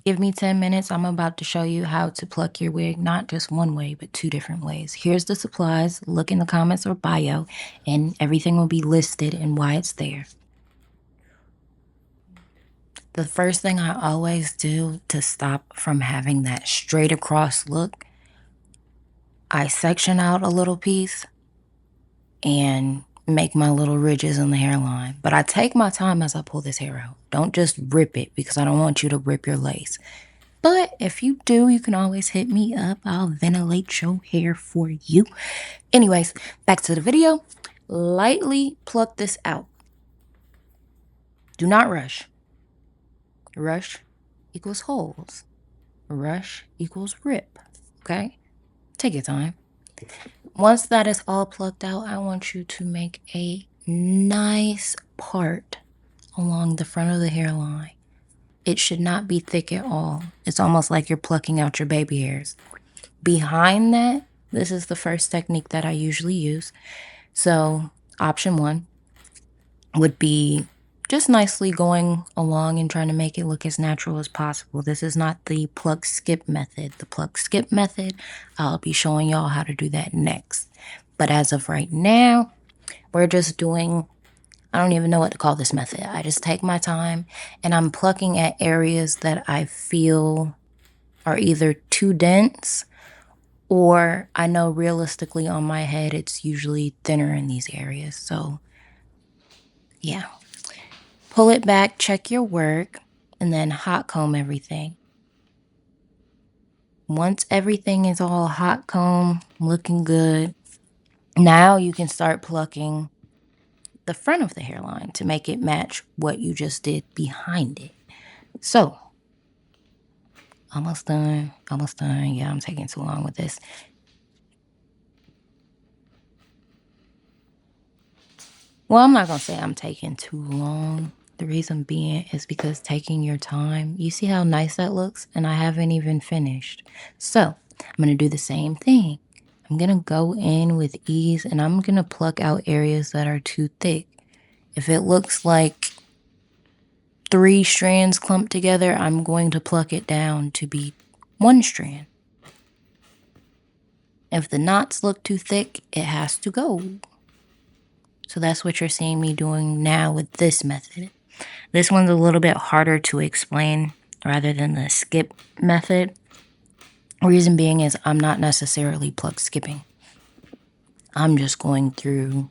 Give me 10 minutes. I'm about to show you how to pluck your wig, not just one way, but 2 different ways. Here's the supplies. Look in the comments or bio, and everything will be listed and why it's there. The first thing I always do to stop from having that straight across look, I section out a little piece and make my little ridges in the hairline. But I take my time as I pull this hair out. Don't just rip it, because I don't want you to rip your lace. But if you do, you can always hit me up. I'll ventilate your hair for you. Anyways, back to the video. Lightly pluck this out. Do not rush. Rush equals holes. Rush equals rip. Okay? Take your time. Once that is all plucked out, I want you to make a nice part along the front of the hairline. It should not be thick at all. It's almost like you're plucking out your baby hairs. Behind that, this is the first technique that I usually use. So option 1 would be just nicely going along and trying to make it look as natural as possible. This is not the pluck skip method. The pluck skip method, I'll be showing y'all how to do that next. But as of right now, we're just doing, I don't even know what to call this method. I just take my time and I'm plucking at areas that I feel are either too dense, or I know realistically on my head it's usually thinner in these areas. So yeah, pull it back, check your work, and then hot comb everything. Once everything is all hot comb, looking good, now you can start plucking the front of the hairline to make it match what you just did behind it. So almost done. Yeah, I'm taking too long with this. Well, I'm not gonna say I'm taking too long. The reason being is because taking your time, you see how nice that looks? And I haven't even finished. So I'm gonna do the same thing. I'm gonna go in with ease and I'm gonna pluck out areas that are too thick. If it looks like 3 strands clumped together, I'm going to pluck it down to be 1 strand. If the knots look too thick, it has to go. So that's what you're seeing me doing now with this method. This one's a little bit harder to explain rather than the skip method. Reason being is I'm not necessarily pluck skipping. I'm just going through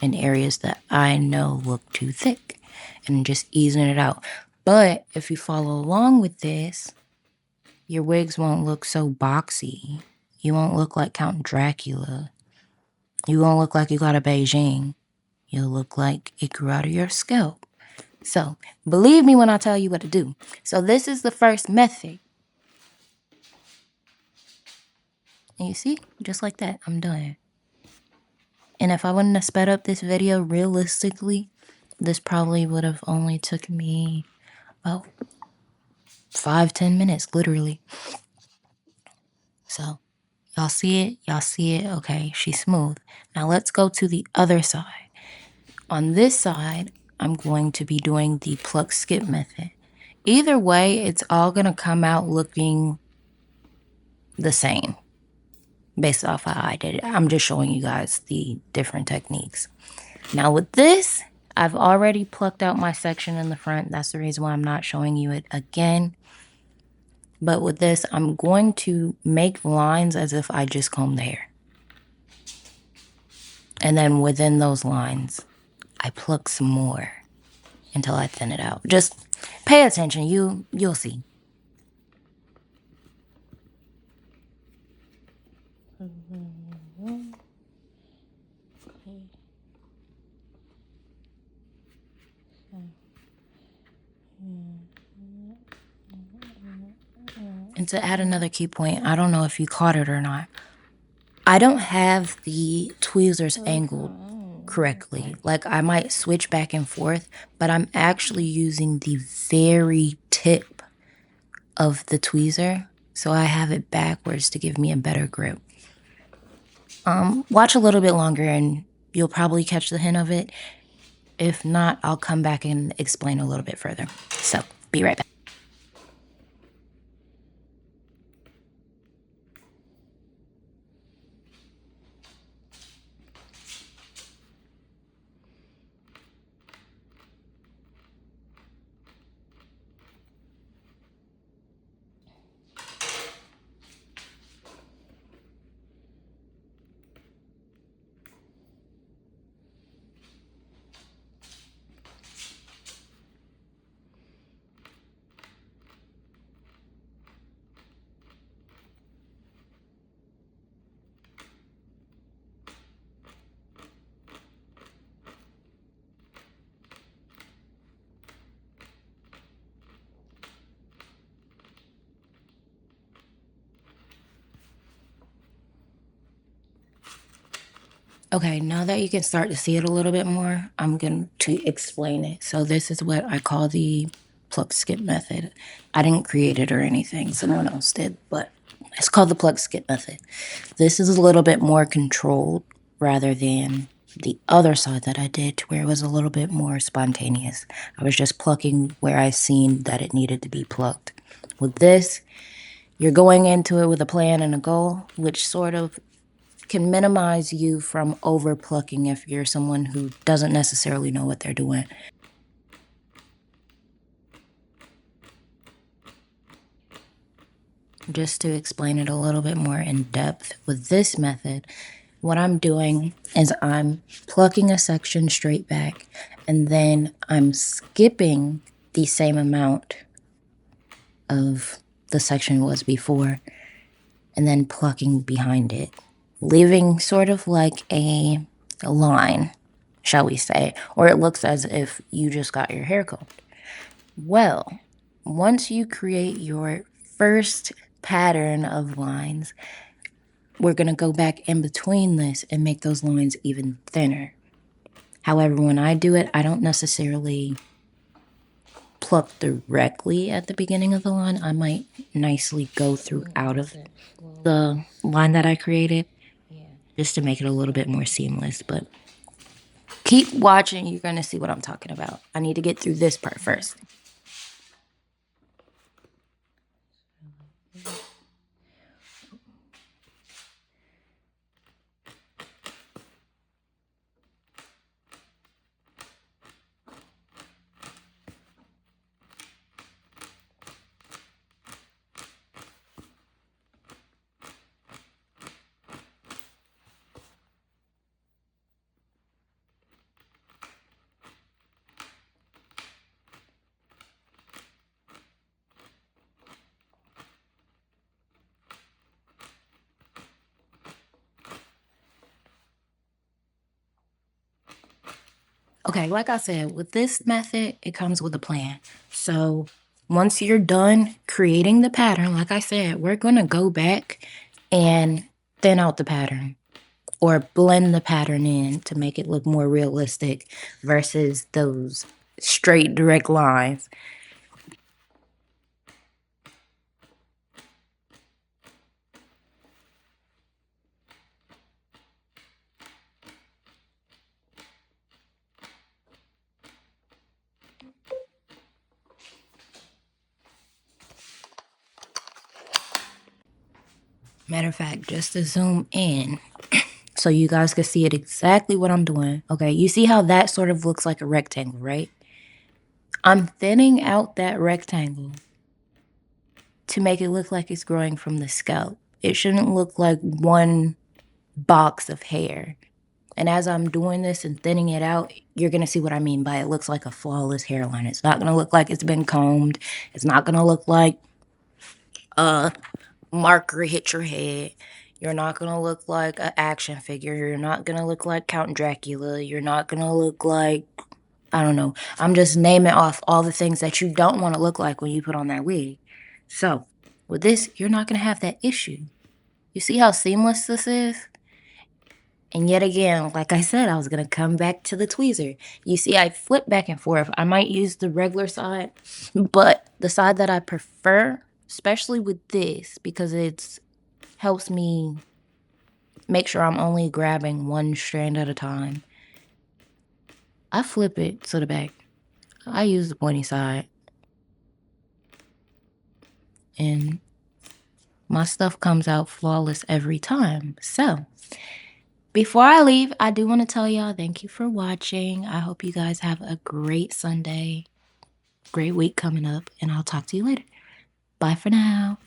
in areas that I know look too thick and just easing it out. But if you follow along with this, your wigs won't look so boxy. You won't look like Count Dracula. You won't look like you got a Beijing. You'll look like it grew out of your scalp. So, believe me when I tell you what to do. So this is the first method. And you see, just like that, I'm done. And if I wouldn't have sped up this video, realistically, this probably would have only took me about 5-10 minutes, literally. So, y'all see it? Y'all see it? Okay, she's smooth. Now let's go to the other side. On this side, I'm going to be doing the pluck skip method. Either way, it's all going to come out looking the same based off how I did it. I'm just showing you guys the different techniques. Now with this, I've already plucked out my section in the front. That's the reason why I'm not showing you it again. But with this, I'm going to make lines as if I just combed the hair. And then within those lines, I pluck some more until I thin it out. Just pay attention. You'll see. And to add another key point, I don't know if you caught it or not. I don't have the tweezers angled correctly. Like I might switch back and forth, but I'm actually using the very tip of the tweezer. So I have it backwards to give me a better grip. Watch a little bit longer and you'll probably catch the hint of it. If not, I'll come back and explain a little bit further. So be right back. Okay, now that you can start to see it a little bit more, I'm going to explain it. So this is what I call the pluck skip method. I didn't create it or anything, someone else did, but it's called the pluck skip method. This is a little bit more controlled rather than the other side that I did, where it was a little bit more spontaneous. I was just plucking where I seen that it needed to be plucked. With this, you're going into it with a plan and a goal, which sort of can minimize you from over plucking if you're someone who doesn't necessarily know what they're doing. Just to explain it a little bit more in depth, with this method, what I'm doing is I'm plucking a section straight back, and then I'm skipping the same amount of the section was before, and then plucking behind it, leaving sort of like a line, shall we say, or it looks as if you just got your hair combed. Well, once you create your first pattern of lines, we're going to go back in between this and make those lines even thinner. However, when I do it, I don't necessarily pluck directly at the beginning of the line. I might nicely go through out of the line that I created just to make it a little bit more seamless. But keep watching. You're going to see what I'm talking about. I need to get through this part first. Okay, like I said, with this method, it comes with a plan. So once you're done creating the pattern, like I said, we're going to go back and thin out the pattern or blend the pattern in to make it look more realistic versus those straight direct lines. Matter of fact, just to zoom in so you guys can see it exactly what I'm doing. Okay, you see how that sort of looks like a rectangle, right? I'm thinning out that rectangle to make it look like it's growing from the scalp. It shouldn't look like one box of hair. And as I'm doing this and thinning it out, you're going to see what I mean by it looks like a flawless hairline. It's not going to look like it's been combed. It's not going to look like a marker hit your head. You're not going to look like an action figure. You're not going to look like Count Dracula. You're not going to look like, I don't know. I'm just naming off all the things that you don't want to look like when you put on that wig. So with this, you're not going to have that issue. You see how seamless this is? And yet again, like I said, I was going to come back to the tweezer. You see, I flip back and forth. I might use the regular side, but the side that I prefer, especially with this, because it helps me make sure I'm only grabbing one strand at a time, I flip it to the back. I use the pointy side. And my stuff comes out flawless every time. So before I leave, I do want to tell y'all thank you for watching. I hope you guys have a great Sunday, great week coming up, and I'll talk to you later. Bye for now.